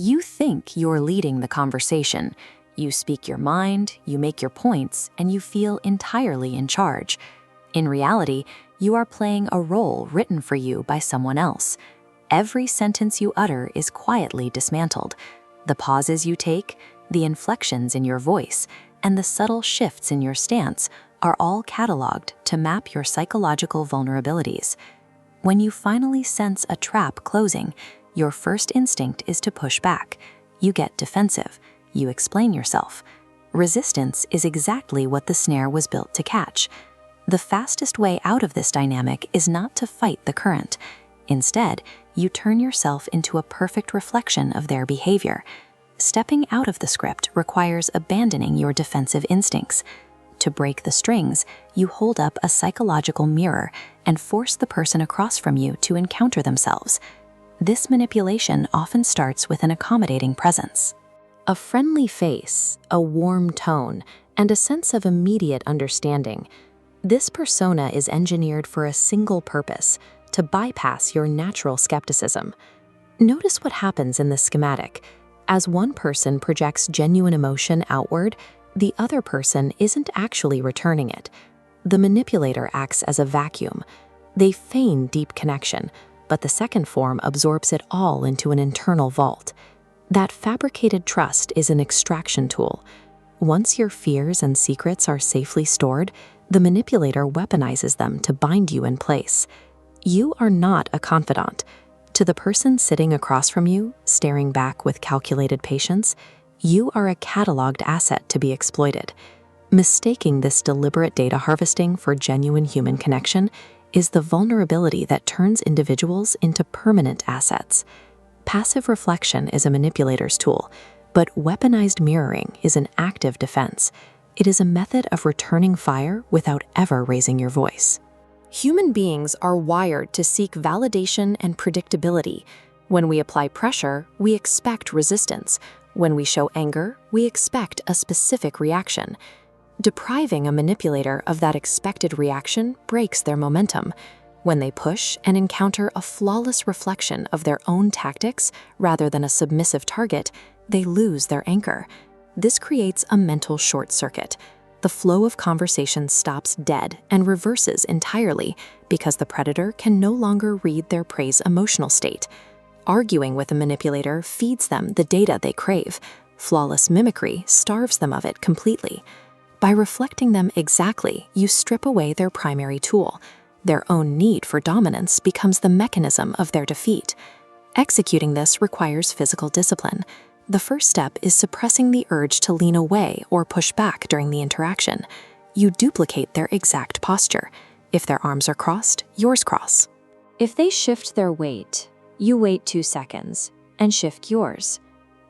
You think you're leading the conversation. You speak your mind, you make your points, and you feel entirely in charge. In reality, you are playing a role written for you by someone else. Every sentence you utter is quietly dismantled. The pauses you take, the inflections in your voice, and the subtle shifts in your stance are all cataloged to map your psychological vulnerabilities. When you finally sense a trap closing, your first instinct is to push back. You get defensive. You explain yourself. Resistance is exactly what the snare was built to catch. The fastest way out of this dynamic is not to fight the current. Instead, you turn yourself into a perfect reflection of their behavior. Stepping out of the script requires abandoning your defensive instincts. To break the strings, you hold up a psychological mirror and force the person across from you to encounter themselves. This manipulation often starts with an accommodating presence. A friendly face, a warm tone, and a sense of immediate understanding. This persona is engineered for a single purpose: to bypass your natural skepticism. Notice what happens in the schematic. As one person projects genuine emotion outward, the other person isn't actually returning it. The manipulator acts as a vacuum. They feign deep connection, but the second form absorbs it all into an internal vault. That fabricated trust is an extraction tool. Once your fears and secrets are safely stored, the manipulator weaponizes them to bind you in place. You are not a confidant. To the person sitting across from you, staring back with calculated patience, you are a cataloged asset to be exploited. Mistaking this deliberate data harvesting for genuine human connection is the vulnerability that turns individuals into permanent assets. Passive reflection is a manipulator's tool, but weaponized mirroring is an active defense. It is a method of returning fire without ever raising your voice. Human beings are wired to seek validation and predictability. When we apply pressure, we expect resistance. When we show anger, we expect a specific reaction. Depriving a manipulator of that expected reaction breaks their momentum. When they push and encounter a flawless reflection of their own tactics rather than a submissive target, they lose their anchor. This creates a mental short circuit. The flow of conversation stops dead and reverses entirely because the predator can no longer read their prey's emotional state. Arguing with a manipulator feeds them the data they crave. Flawless mimicry starves them of it completely. By reflecting them exactly, you strip away their primary tool. Their own need for dominance becomes the mechanism of their defeat. Executing this requires physical discipline. The first step is suppressing the urge to lean away or push back during the interaction. You duplicate their exact posture. If their arms are crossed, yours cross. If they shift their weight, you wait 2 seconds and shift yours.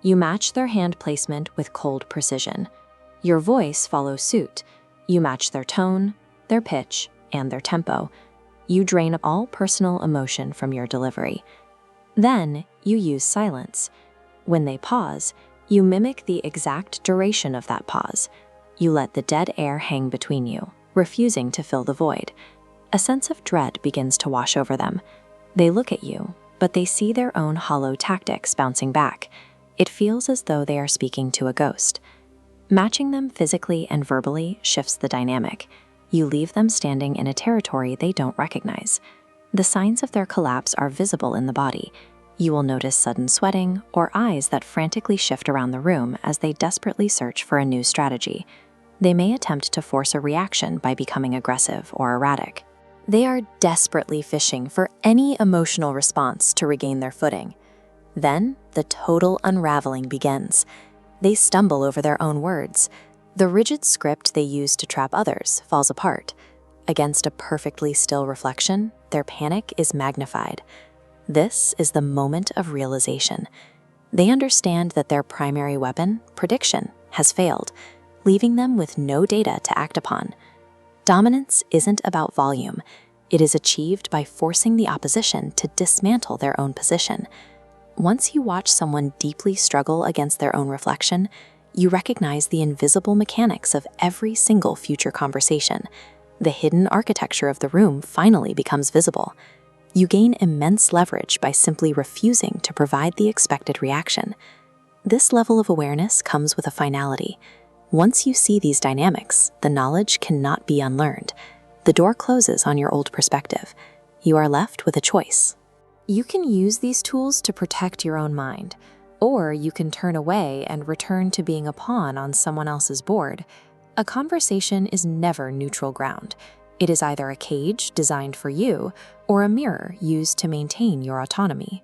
You match their hand placement with cold precision. Your voice follows suit. You match their tone, their pitch, and their tempo. You drain all personal emotion from your delivery. Then you use silence. When they pause, you mimic the exact duration of that pause. You let the dead air hang between you, refusing to fill the void. A sense of dread begins to wash over them. They look at you, but they see their own hollow tactics bouncing back. It feels as though they are speaking to a ghost. Matching them physically and verbally shifts the dynamic. You leave them standing in a territory they don't recognize. The signs of their collapse are visible in the body. You will notice sudden sweating or eyes that frantically shift around the room as they desperately search for a new strategy. They may attempt to force a reaction by becoming aggressive or erratic. They are desperately fishing for any emotional response to regain their footing. Then, the total unraveling begins. They stumble over their own words. The rigid script they use to trap others falls apart. Against a perfectly still reflection, their panic is magnified. This is the moment of realization. They understand that their primary weapon, prediction, has failed, leaving them with no data to act upon. Dominance isn't about volume. It is achieved by forcing the opposition to dismantle their own position. Once you watch someone deeply struggle against their own reflection, you recognize the invisible mechanics of every single future conversation. The hidden architecture of the room finally becomes visible. You gain immense leverage by simply refusing to provide the expected reaction. This level of awareness comes with a finality. Once you see these dynamics, the knowledge cannot be unlearned. The door closes on your old perspective. You are left with a choice. You can use these tools to protect your own mind, or you can turn away and return to being a pawn on someone else's board. A conversation is never neutral ground. It is either a cage designed for you or a mirror used to maintain your autonomy.